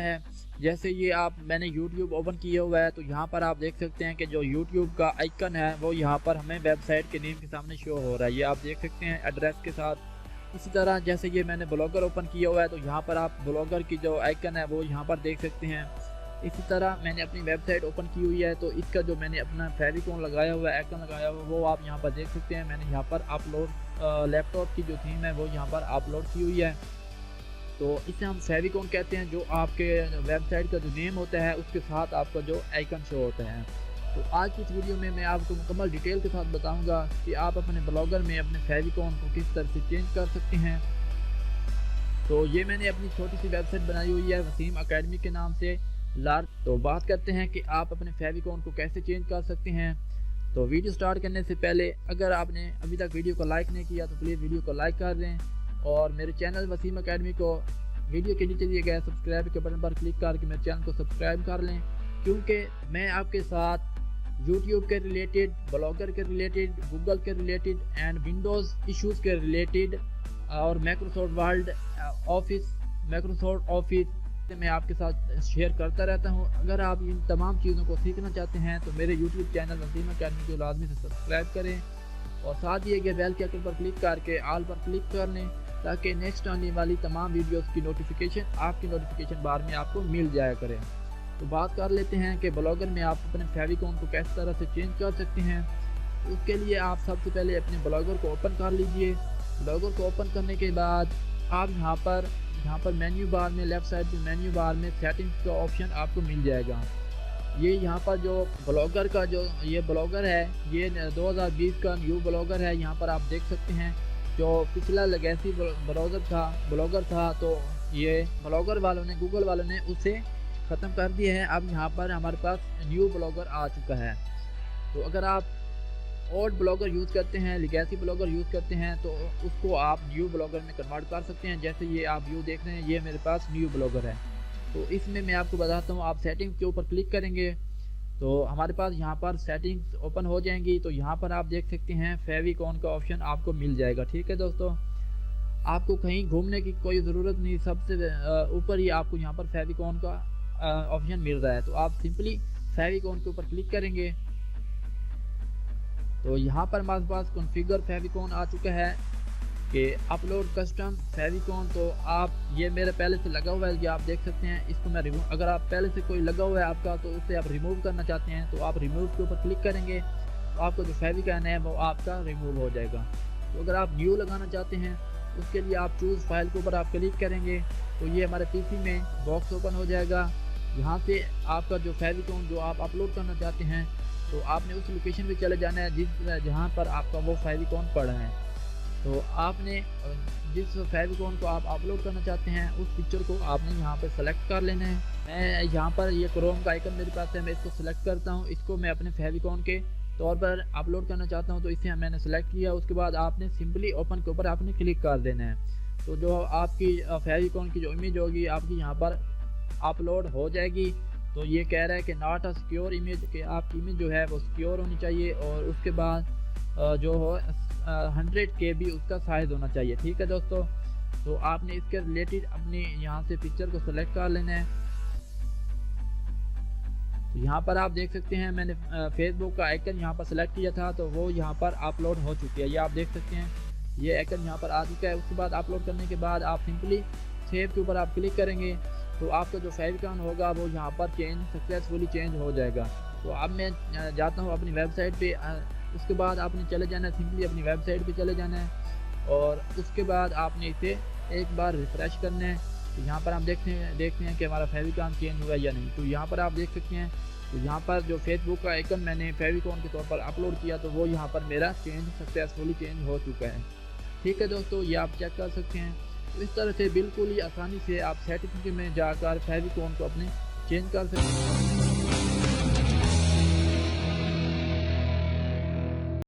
है। जैसे ये आप मैंने YouTube ओपन किया हुआ है तो यहाँ पर आप देख सकते हैं कि जो YouTube का आइकन है वो यहाँ पर हमें वेबसाइट के नेम के सामने शो हो रहा है। ये आप देख सकते हैं एड्रेस के साथ। इसी तरह जैसे ये मैंने ब्लॉगर ओपन किया हुआ है तो यहाँ पर आप ब्लॉगर की जो आइकन है वो यहाँ पर देख सकते हैं। इसी तरह मैंने अपनी वेबसाइट ओपन की हुई है तो इसका जो मैंने अपना फेविकॉन लगाया हुआ है, आइकन लगाया हुआ है, वो आप यहाँ पर देख सकते हैं। मैंने यहाँ पर अपलोड लैपटॉप की जो थीम है वो यहाँ पर अपलोड की हुई है। तो इसे हम फेविकॉन कहते हैं, जो आपके वेबसाइट का जो नेम होता है उसके साथ आपका जो आइकन शो होता है। तो आज की इस वीडियो में मैं आपको मुकम्मल डिटेल के साथ बताऊंगा कि आप अपने ब्लॉगर में अपने फेविकॉन को किस तरह से चेंज कर सकते हैं। तो ये मैंने अपनी छोटी सी वेबसाइट बनाई हुई है वसीम अकेडमी के नाम से लार्ज। तो बात करते हैं कि आप अपने फेविकॉन को कैसे चेंज कर सकते हैं। तो वीडियो स्टार्ट करने से पहले अगर आपने अभी तक वीडियो को लाइक नहीं किया तो प्लीज़ वीडियो को लाइक कर दें और मेरे चैनल वसीम अकेडमी को वीडियो के नीचे दिए गए सब्सक्राइब के बटन पर क्लिक करके मेरे चैनल को सब्सक्राइब कर लें, क्योंकि मैं आपके साथ यूट्यूब के रिलेटेड, ब्लॉगर के रिलेटेड, गूगल के रिलेटेड एंड विंडोज़ इश्यूज़ के रिलेटेड और Microsoft word office, Microsoft office मैं आपके साथ शेयर करता रहता हूं। अगर आप इन तमाम चीज़ों को सीखना चाहते हैं तो मेरे यूट्यूब चैनल वसीम अकेडमी को लाजमी से सब्सक्राइब करें और साथ दिए गए बेल के आइकन पर क्लिक करके ऑल पर क्लिक कर लें ताकि नेक्स्ट आने वाली तमाम वीडियोस की नोटिफिकेशन आपकी नोटिफिकेशन बार में आपको मिल जाया करें। तो बात कर लेते हैं कि ब्लॉगर में आप अपने फेविकॉन को किस तरह से चेंज कर सकते हैं। तो उसके लिए आप सबसे पहले अपने ब्लॉगर को ओपन कर लीजिए। ब्लॉगर को ओपन करने के बाद आप यहाँ पर मेन्यू बार में लेफ़्ट साइड पे मेन्यू बार में सेटिंग्स का ऑप्शन आपको मिल जाएगा। ये यहाँ पर जो ब्लॉगर का जो ये ब्लॉगर है ये 2020 का न्यू ब्लॉगर है। यहाँ पर आप देख सकते हैं जो पिछला लेगेसी ब्लॉगर था तो ये ब्लॉगर वालों ने, गूगल वालों ने उसे ख़त्म कर दिया है। अब यहाँ पर हमारे पास न्यू ब्लॉगर आ चुका है। तो अगर आप ओल्ड ब्लॉगर यूज़ करते हैं, लेगेसी ब्लॉगर यूज़ करते हैं तो उसको आप न्यू ब्लॉगर में कन्वर्ट कर सकते हैं। जैसे ये आप व्यू देख रहे हैं, ये मेरे पास न्यू ब्लॉगर है। तो इसमें मैं आपको बताता हूँ, आप सेटिंग्स के ऊपर क्लिक करेंगे तो हमारे पास यहाँ पर सेटिंग्स ओपन हो जाएंगी। तो यहाँ पर आप देख सकते हैं फेविकॉन का ऑप्शन आपको मिल जाएगा। ठीक है दोस्तों, आपको कहीं घूमने की कोई ज़रूरत नहीं, सबसे ऊपर ही आपको यहाँ पर फेविकॉन का ऑप्शन मिल रहा है। तो आप सिंपली फेविकॉन के ऊपर क्लिक करेंगे तो यहाँ पर हमारे पास कॉन्फ़िगर फेविकॉन आ चुका है कि अपलोड कस्टम फेविकॉन। तो आप ये मेरे पहले से लगा हुआ है, ये आप देख सकते हैं। इसको मैं रिमूव, अगर आप पहले से कोई लगा हुआ है आपका तो उससे आप रिमूव करना चाहते हैं तो आप रिमूव के ऊपर क्लिक करेंगे तो आपका जो फेविकॉन है वो आपका रिमूव हो जाएगा। तो अगर आप न्यू लगाना चाहते हैं उसके लिए आप चूज़ फाइल के ऊपर आप क्लिक करेंगे तो ये हमारे पीसी में बॉक्स ओपन हो जाएगा। यहाँ से आपका जो फेविकॉन जो आप अपलोड करना चाहते हैं तो आपने उस लोकेशन पे चले जाना है जहाँ पर आपका वो फेविकॉन पड़ा है। तो आपने जिस फेविकॉन को आप अपलोड करना चाहते हैं उस पिक्चर को आपने यहाँ पर सेलेक्ट कर लेना है। मैं यहाँ पर ये क्रोम का आइकन मेरे पास है, मैं इसको सेलेक्ट करता हूँ। इसको मैं अपने फेविकॉन के तौर पर अपलोड करना चाहता हूँ तो इसे मैंने सेलेक्ट किया। उसके बाद आपने सिंपली ओपन के ऊपर आपने क्लिक कर देना है। तो जो आपकी फेविकॉन की जो इमेज होगी आपकी यहाँ पर अपलोड हो जाएगी। तो ये कह रहा है कि नॉट अ सिक्योर इमेज, कि आपकी इमेज जो है वो सिक्योर होनी चाहिए और उसके बाद जो हो 100 KB उसका साइज़ होना चाहिए। ठीक है दोस्तों, तो आपने इसके रिलेटेड अपनी यहाँ से पिक्चर को सेलेक्ट कर लेना है। तो यहाँ पर आप देख सकते हैं मैंने फेसबुक का आइकन यहाँ पर सेलेक्ट किया था तो वो यहाँ पर अपलोड हो चुकी है। ये आप देख सकते हैं, ये आइकन यहाँ पर आ चुका है। उसके बाद अपलोड करने के बाद आप सिंपली सेव के ऊपर आप क्लिक करेंगे तो आपका जो फेविकॉन होगा वो यहाँ पर सक्सेसफुली चेंज हो जाएगा। तो अब मैं जाता हूँ अपनी वेबसाइट पे। उसके बाद आपने चले जाना है, सिंपली अपनी वेबसाइट पे चले जाना है और उसके बाद आपने इसे एक बार रिफ़्रेश करना है। तो यहाँ पर हम देखते हैं कि हमारा फेविकॉन चेंज हुआ या नहीं। तो यहाँ पर आप देख सकते हैं, तो यहाँ पर जो फेसबुक का आइकन मैंने फेविकॉन के तौर पर अपलोड किया तो वो यहाँ पर मेरा सक्सेसफुली चेंज हो चुका है। ठीक है दोस्तों, ये आप चेक कर सकते हैं। तो इस तरह से बिल्कुल ही आसानी से आप सेटिंग में जाकर फेविकॉन को अपने चेंज कर सकते हैं।